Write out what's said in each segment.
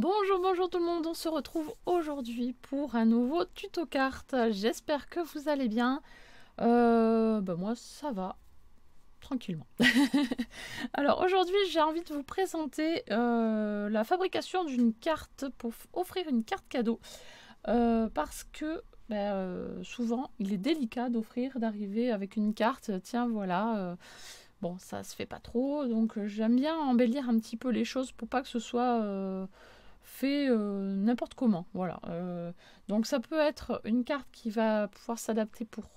Bonjour tout le monde, on se retrouve aujourd'hui pour un nouveau tuto cartes. J'espère que vous allez bien. Moi ça va, tranquillement. Alors aujourd'hui j'ai envie de vous présenter la fabrication d'une carte pour offrir une carte cadeau. Parce que souvent il est délicat d'arriver avec une carte, tiens voilà... Bon, ça se fait pas trop, donc j'aime bien embellir un petit peu les choses pour pas que ce soit fait n'importe comment. Voilà. Donc ça peut être une carte qui va pouvoir s'adapter pour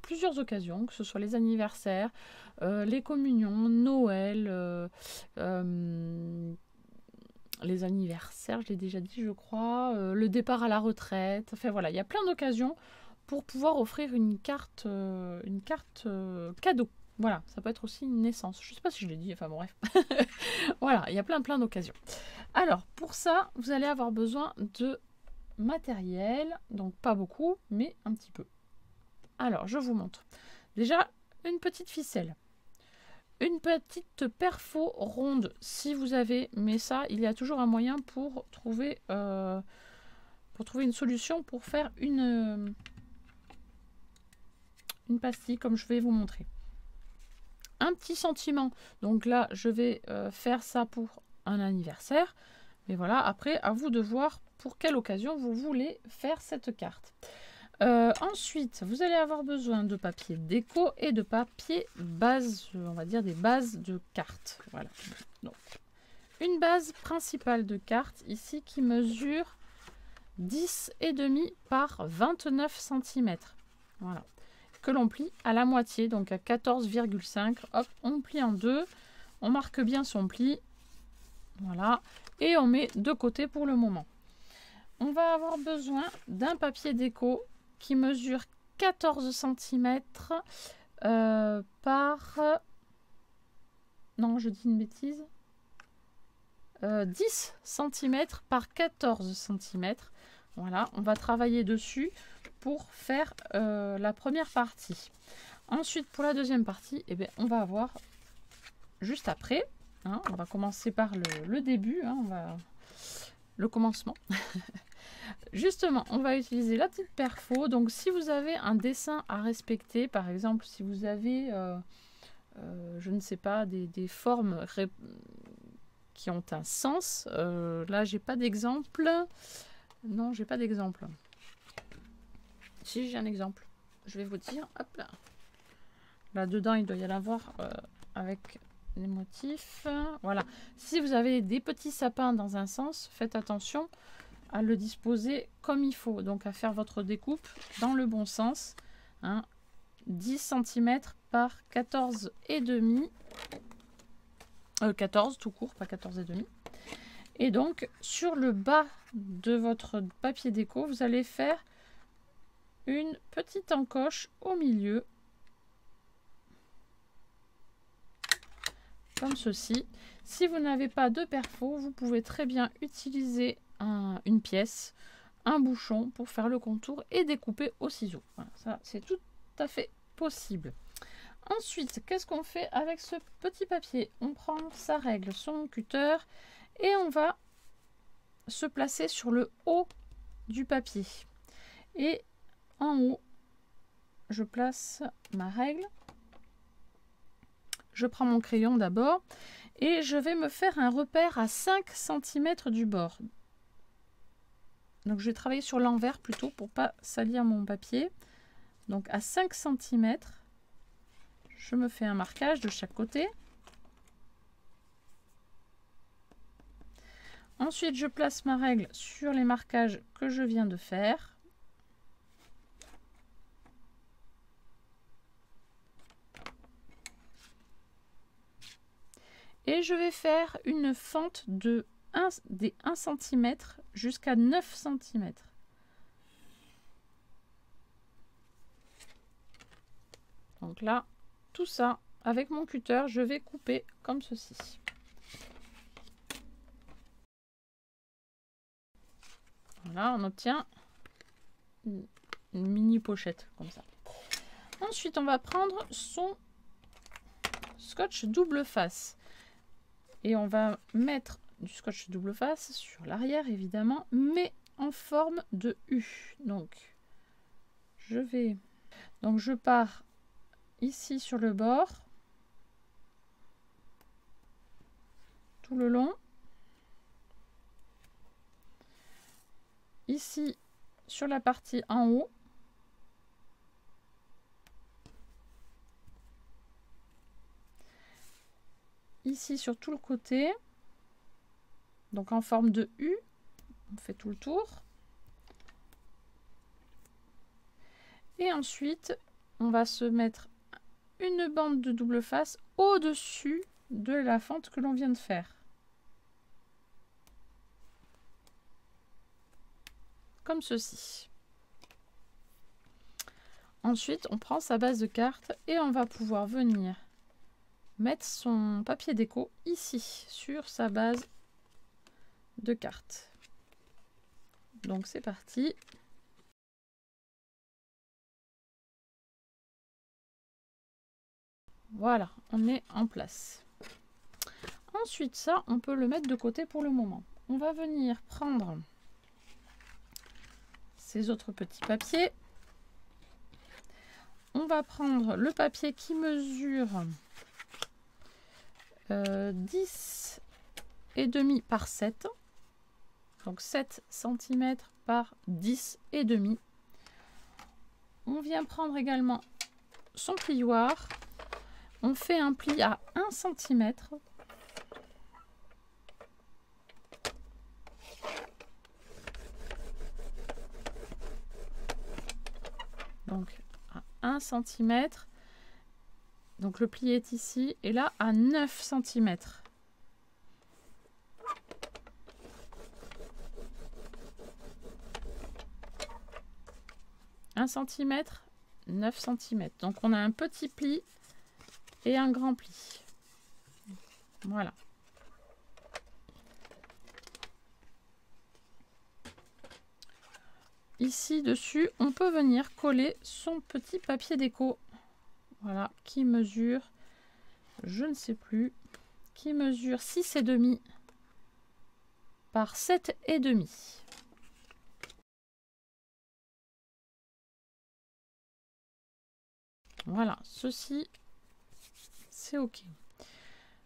plusieurs occasions, que ce soit les anniversaires, les communions, Noël, les anniversaires, je l'ai déjà dit je crois, le départ à la retraite. Enfin voilà, il y a plein d'occasions pour pouvoir offrir une carte cadeau. Voilà, ça peut être aussi une naissance. Je ne sais pas si je l'ai dit, enfin bon, bref. Voilà, il y a plein d'occasions. Alors, pour ça, vous allez avoir besoin de matériel. Donc, pas beaucoup, mais un petit peu. Alors, je vous montre. Déjà, une petite ficelle. Une petite perfo ronde, si vous avez. Mais ça, il y a toujours un moyen pour trouver une solution pour faire une pastille, comme je vais vous montrer. Un petit sentiment. Donc là, je vais faire ça pour un anniversaire. Mais voilà, après, à vous de voir pour quelle occasion vous voulez faire cette carte. Ensuite, vous allez avoir besoin de papier déco et de papier base, on va dire des bases de cartes. Voilà. Donc, une base principale de carte ici qui mesure 10,5 par 29 cm. Voilà. Que l'on plie à la moitié, donc à 14,5. Hop, on plie en deux, on marque bien son pli, voilà, et on met de côté pour le moment. On va avoir besoin d'un papier déco qui mesure 14 cm par... Non, je dis une bêtise. 10 cm par 14 cm. Voilà, on va travailler dessus pour faire la première partie. Ensuite, pour la deuxième partie, on va avoir juste après. Hein, on va commencer par le début, hein, le commencement. Justement, on va utiliser la petite perfo. Donc, si vous avez un dessin à respecter, par exemple, si vous avez, je ne sais pas, des formes qui ont un sens. Là, j'ai pas d'exemple. Non, j'ai pas d'exemple. Si j'ai un exemple, je vais vous dire. Hop là. Là dedans, il doit y en avoir avec les motifs. Voilà. Si vous avez des petits sapins dans un sens, faites attention à le disposer comme il faut. Donc à faire votre découpe dans le bon sens. Hein. 10 cm par 14,5. 14 tout court, pas 14,5. Et donc sur le bas de votre papier déco, vous allez faire une petite encoche au milieu. Comme ceci. Si vous n'avez pas de perfo, vous pouvez très bien utiliser une pièce, un bouchon pour faire le contour et découper au ciseau. Voilà, ça c'est tout à fait possible. Ensuite, qu'est-ce qu'on fait avec ce petit papier? On prend sa règle, son cutter et on va se placer sur le haut du papier. Et en haut, je place ma règle. Je prends mon crayon d'abord et je vais me faire un repère à 5 cm du bord. Donc je vais travailler sur l'envers plutôt pour pas salir mon papier. Donc à 5 cm, je me fais un marquage de chaque côté. Ensuite, je place ma règle sur les marquages que je viens de faire. Et je vais faire une fente de 1 cm jusqu'à 9 cm. Donc là, tout ça, avec mon cutter, je vais couper comme ceci. Voilà, on obtient une mini pochette comme ça. Ensuite, on va prendre son scotch double face. Et on va mettre du scotch double face sur l'arrière évidemment, mais en forme de U. Donc je pars ici sur le bord, tout le long, ici sur la partie en haut, ici sur tout le côté, donc en forme de U, on fait tout le tour. Et ensuite, on va se mettre une bande de double face au-dessus de la fente que l'on vient de faire. Comme ceci. Ensuite, on prend sa base de carte et on va pouvoir venir mettre son papier déco ici, sur sa base de carte. Donc c'est parti. Voilà, on est en place. Ensuite, ça, on peut le mettre de côté pour le moment. On va venir prendre ces autres petits papiers. On va prendre le papier qui mesure 10,5 par 7. Donc 7 cm par 10,5. On vient prendre également son plioir. On fait un pli à 1 cm. Donc à 1 cm. Donc le pli est ici et là à 9 cm. Un centimètre, 9 cm. Donc on a un petit pli et un grand pli. Voilà. Ici dessus, on peut venir coller son petit papier déco. Voilà, qui mesure, je ne sais plus, qui mesure 6,5 par 7,5. Voilà, ceci, c'est OK.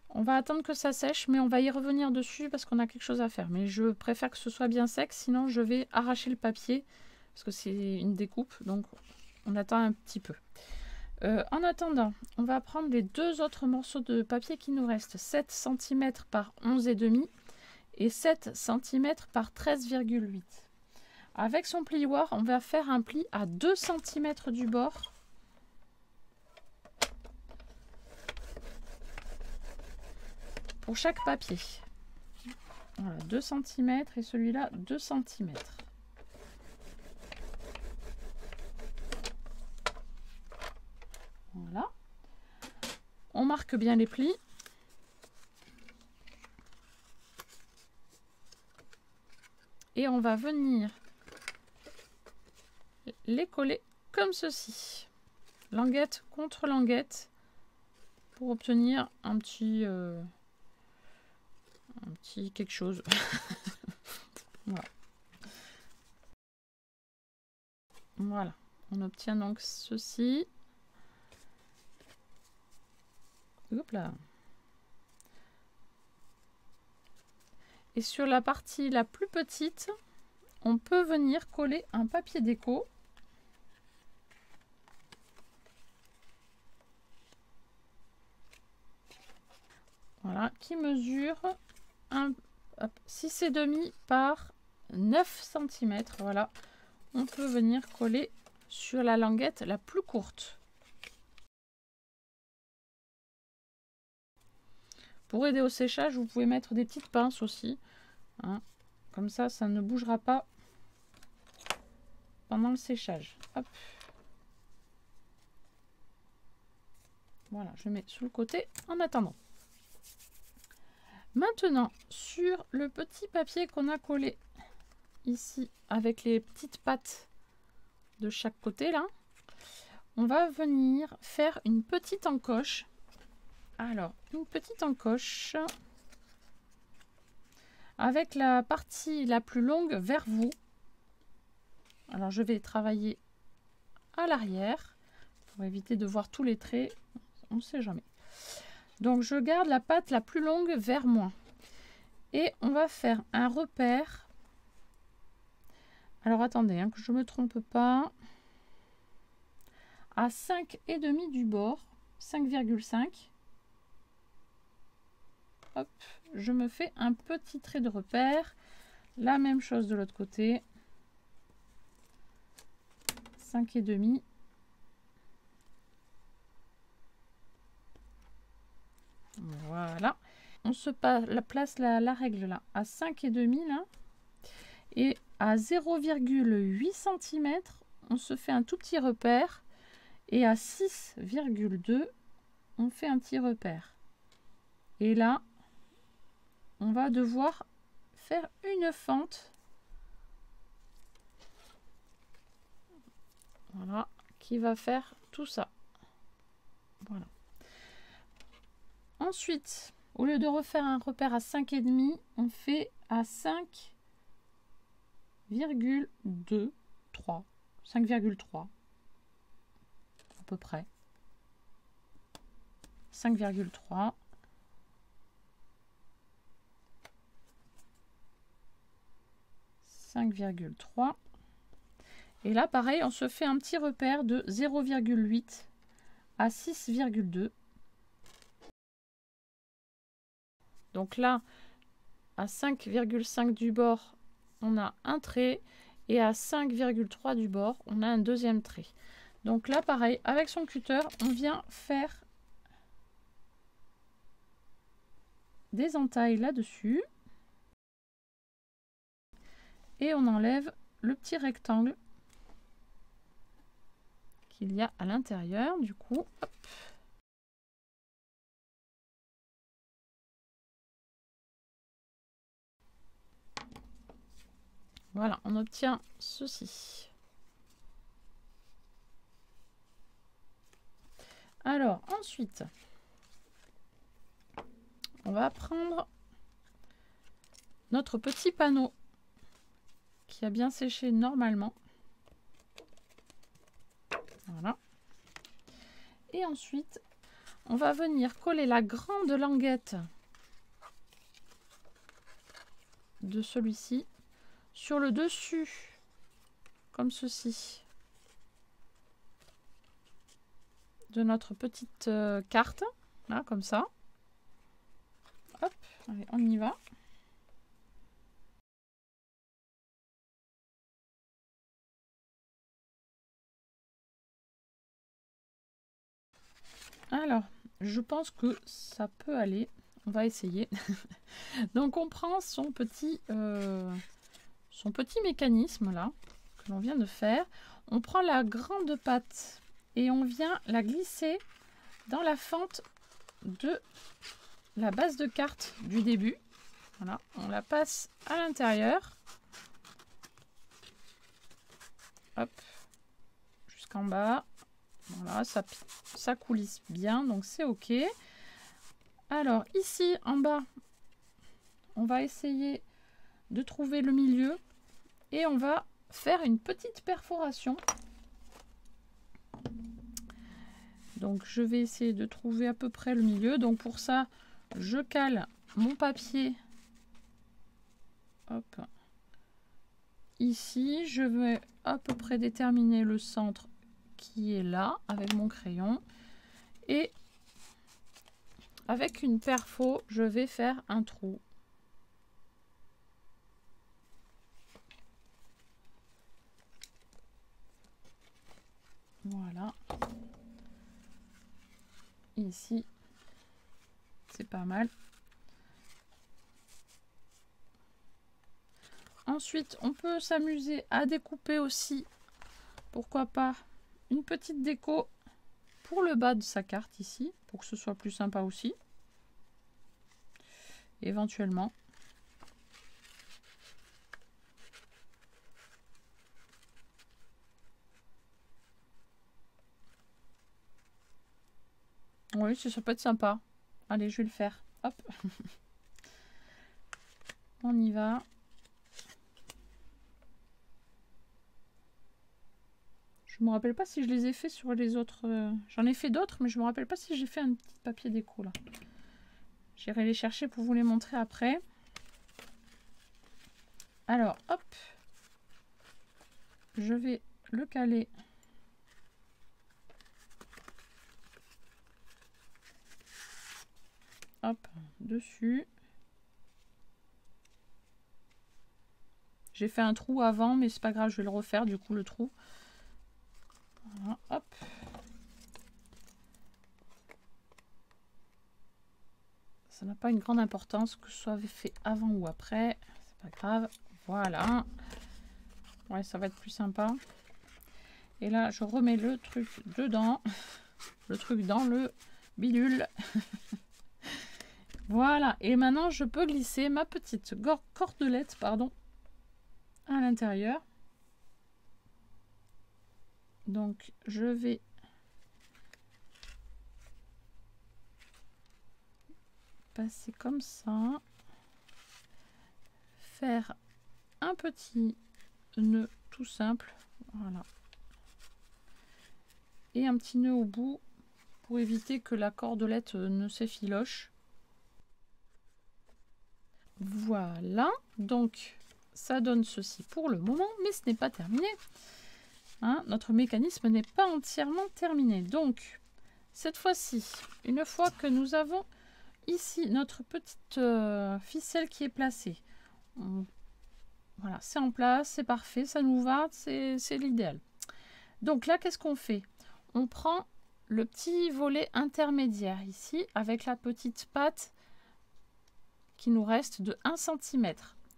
On va attendre que ça sèche, mais on va y revenir dessus parce qu'on a quelque chose à faire. Mais je préfère que ce soit bien sec, sinon je vais arracher le papier parce que c'est une découpe, donc on attend un petit peu. En attendant, on va prendre les deux autres morceaux de papier qui nous restent, 7 cm par 11,5 et 7 cm par 13,8. Avec son plioir, on va faire un pli à 2 cm du bord. Pour chaque papier. Voilà, 2 cm et celui-là 2 cm. Voilà. On marque bien les plis. Et on va venir les coller comme ceci. Languette contre languette pour obtenir un petit quelque chose. Voilà. Voilà. On obtient donc ceci. Hop là. Et sur la partie la plus petite, on peut venir coller un papier déco. Voilà, qui mesure 6,5 par 9 cm. Voilà, on peut venir coller sur la languette la plus courte. Pour aider au séchage, vous pouvez mettre des petites pinces aussi. Hein. Comme ça, ça ne bougera pas pendant le séchage. Hop. Voilà, je mets sur le côté en attendant. Maintenant, sur le petit papier qu'on a collé ici avec les petites pattes de chaque côté là, on va venir faire une petite encoche. Alors, une petite encoche. avec la partie la plus longue vers vous. Alors je vais travailler à l'arrière pour éviter de voir tous les traits, on ne sait jamais. Donc je garde la patte la plus longue vers moi et on va faire un repère. Alors attendez, hein, que je ne me trompe pas, à 5,5 du bord, 5,5. Hop, je me fais un petit trait de repère. La même chose de l'autre côté. 5,5. Voilà. On se place la règle là à 5,5 là. Et à 0,8 cm, on se fait un tout petit repère. Et à 6,2, on fait un petit repère. Et là, on va devoir faire une fente. Voilà, qui va faire tout ça. Voilà. Ensuite, au lieu de refaire un repère à 5,5, on fait à 5,2, 3, 5,3 à peu près. 5,3. 5,3. Et là, pareil, on se fait un petit repère de 0,8 à 6,2. Donc là, à 5,5 du bord, on a un trait. Et à 5,3 du bord, on a un deuxième trait. Donc là, pareil, avec son cutter, on vient faire des entailles là-dessus. Et on enlève le petit rectangle qu'il y a à l'intérieur. Du coup, hop. Voilà, on obtient ceci. Alors, ensuite, on va prendre notre petit panneau qui a bien séché normalement. Voilà. Et ensuite, on va venir coller la grande languette de celui-ci sur le dessus, comme ceci, de notre petite carte, là, comme ça. Hop, allez, on y va. Alors, je pense que ça peut aller. On va essayer. Donc, on prend son petit mécanisme là, que l'on vient de faire. On prend la grande patte et on vient la glisser dans la fente de la base de carte du début. Voilà, on la passe à l'intérieur. Hop, jusqu'en bas. Voilà, ça coulisse bien, donc c'est OK. Alors ici en bas, on va essayer de trouver le milieu et on va faire une petite perforation. Donc je vais essayer de trouver à peu près le milieu. Donc pour ça, je cale mon papier. Hop. Ici, je vais à peu près déterminer le centre qui est là avec mon crayon. Et avec une perfo, je vais faire un trou. Voilà. Ici, c'est pas mal. Ensuite, on peut s'amuser à découper aussi, pourquoi pas, une petite déco pour le bas de sa carte ici, pour que ce soit plus sympa aussi. Éventuellement. Oui, ça peut être sympa. Allez, je vais le faire. Hop. On y va. Je me rappelle pas si je les ai fait sur les autres. J'en ai fait d'autres, mais je me rappelle pas si j'ai fait un petit papier déco là. J'irai les chercher pour vous les montrer après. Alors, hop. Je vais le caler. Hop, dessus. J'ai fait un trou avant, mais c'est pas grave, je vais le refaire du coup le trou. Voilà, hop. Ça n'a pas une grande importance que ce soit fait avant ou après. C'est pas grave. Voilà. Ouais, ça va être plus sympa. Et là, je remets le truc dedans. Le truc dans le bidule. Voilà. Et maintenant, je peux glisser ma petite cordelette, pardon, à l'intérieur. Donc, je vais passer comme ça. Faire un petit nœud tout simple. Voilà. Et un petit nœud au bout pour éviter que la cordelette ne s'effiloche. Voilà. Donc, ça donne ceci pour le moment, mais ce n'est pas terminé. Hein, notre mécanisme n'est pas entièrement terminé. Donc, cette fois-ci, une fois que nous avons ici notre petite ficelle qui est placée, voilà, c'est en place, c'est parfait, ça nous va, c'est l'idéal. Donc là, qu'est-ce qu'on fait? On prend le petit volet intermédiaire ici avec la petite patte qui nous reste de 1 cm.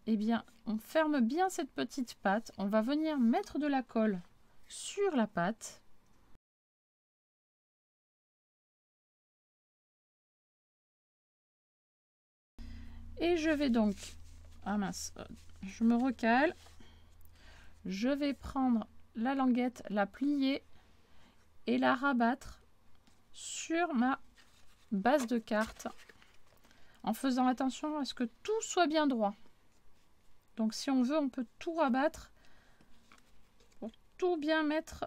Eh bien, on ferme bien cette petite patte. On va venir mettre de la colle sur la patte. Et je vais donc... Ah mince, je me recale. Je vais prendre la languette, la plier et la rabattre sur ma base de carte en faisant attention à ce que tout soit bien droit. Donc si on veut, on peut tout rabattre pour tout bien mettre,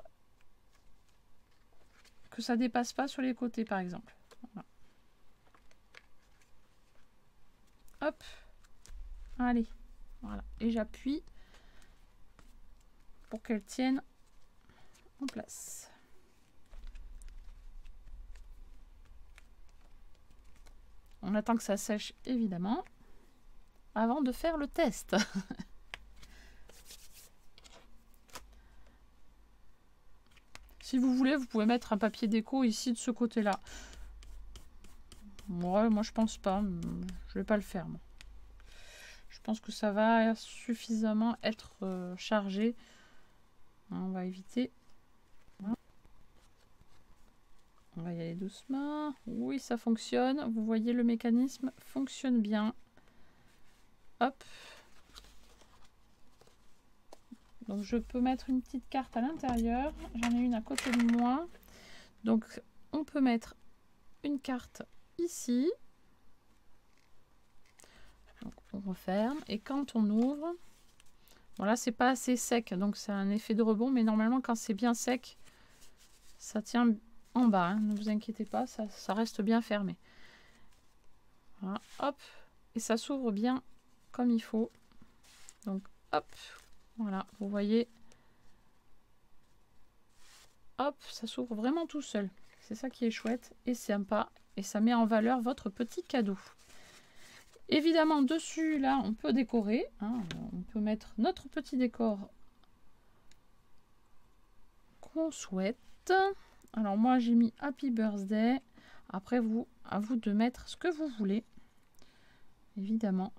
que ça dépasse pas sur les côtés par exemple. Voilà. Hop, allez, voilà, et j'appuie pour qu'elle tienne en place. On attend que ça sèche évidemment avant de faire le test. Si vous voulez, vous pouvez mettre un papier déco ici de ce côté-là. Ouais, moi je pense pas. Je vais pas le faire. Moi. Je pense que ça va suffisamment être chargé. On va éviter. On va y aller doucement. Oui, ça fonctionne. Vous voyez, le mécanisme fonctionne bien. Hop. Donc je peux mettre une petite carte à l'intérieur. J'en ai une à côté de moi. Donc on peut mettre une carte ici. Donc, on referme. Et quand on ouvre, bon là c'est pas assez sec, donc c'est un effet de rebond. Mais normalement quand c'est bien sec, ça tient en bas. Hein, ne vous inquiétez pas, ça reste bien fermé. Voilà, hop. Et ça s'ouvre bien comme il faut. Donc hop. Voilà, vous voyez, hop, ça s'ouvre vraiment tout seul. C'est ça qui est chouette et sympa. Et ça met en valeur votre petit cadeau. Évidemment, dessus, là, on peut décorer. Hein, on peut mettre notre petit décor qu'on souhaite. Alors, moi, j'ai mis Happy Birthday. Après, à vous de mettre ce que vous voulez. Évidemment.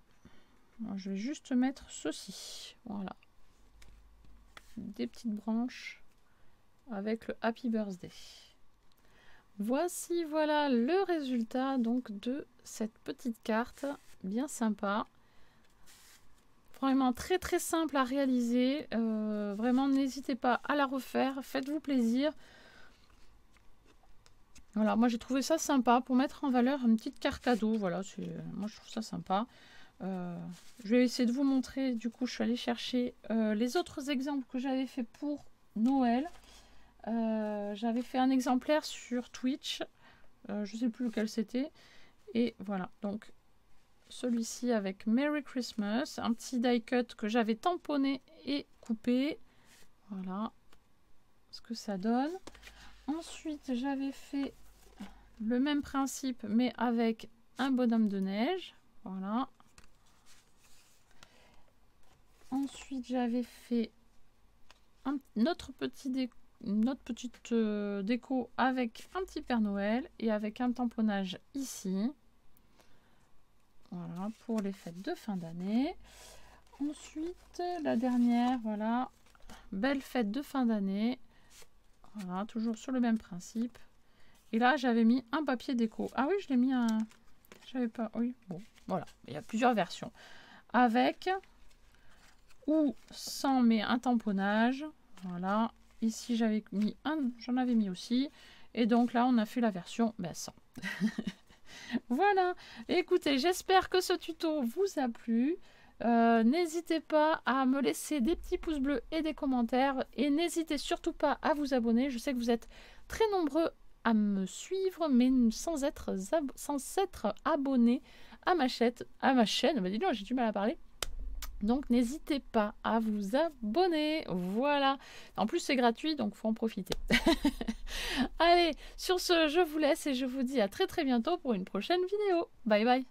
Moi, je vais juste mettre ceci. Voilà. Des petites branches avec le Happy Birthday. Voici, voilà le résultat donc de cette petite carte bien sympa. Vraiment très très simple à réaliser. Vraiment, n'hésitez pas à la refaire. Faites-vous plaisir. Voilà, moi j'ai trouvé ça sympa pour mettre en valeur une petite carte cadeau. Voilà, moi je trouve ça sympa. Je vais essayer de vous montrer. Du coup, je suis allée chercher les autres exemples que j'avais fait pour Noël. J'avais fait un exemplaire sur Twitch. Je sais plus lequel c'était. Et voilà. Donc, celui-ci avec Merry Christmas. Un petit die cut que j'avais tamponné et coupé. Voilà ce que ça donne. Ensuite, j'avais fait le même principe, mais avec un bonhomme de neige. Voilà. Ensuite, j'avais fait notre petite déco avec un petit Père Noël et avec un tamponnage ici. Voilà, pour les fêtes de fin d'année. Ensuite, la dernière, voilà. Belle fête de fin d'année. Voilà, toujours sur le même principe. Et là, j'avais mis un papier déco. Ah oui, je l'ai mis un... J'avais pas... Oui, bon, voilà. Il y a plusieurs versions. Avec ou sans, mais un tamponnage. Voilà. Ici, j'avais mis j'en avais mis aussi. Et donc là, on a fait la version sans. Voilà. Écoutez, j'espère que ce tuto vous a plu. N'hésitez pas à me laisser des petits pouces bleus et des commentaires. Et n'hésitez surtout pas à vous abonner. Je sais que vous êtes très nombreux à me suivre, mais sans être abonné à ma chaîne. Bah, dis donc, j'ai du mal à parler. Donc n'hésitez pas à vous abonner. Voilà. En plus, c'est gratuit, donc il faut en profiter. Allez, sur ce, je vous laisse et je vous dis à très bientôt pour une prochaine vidéo. Bye bye.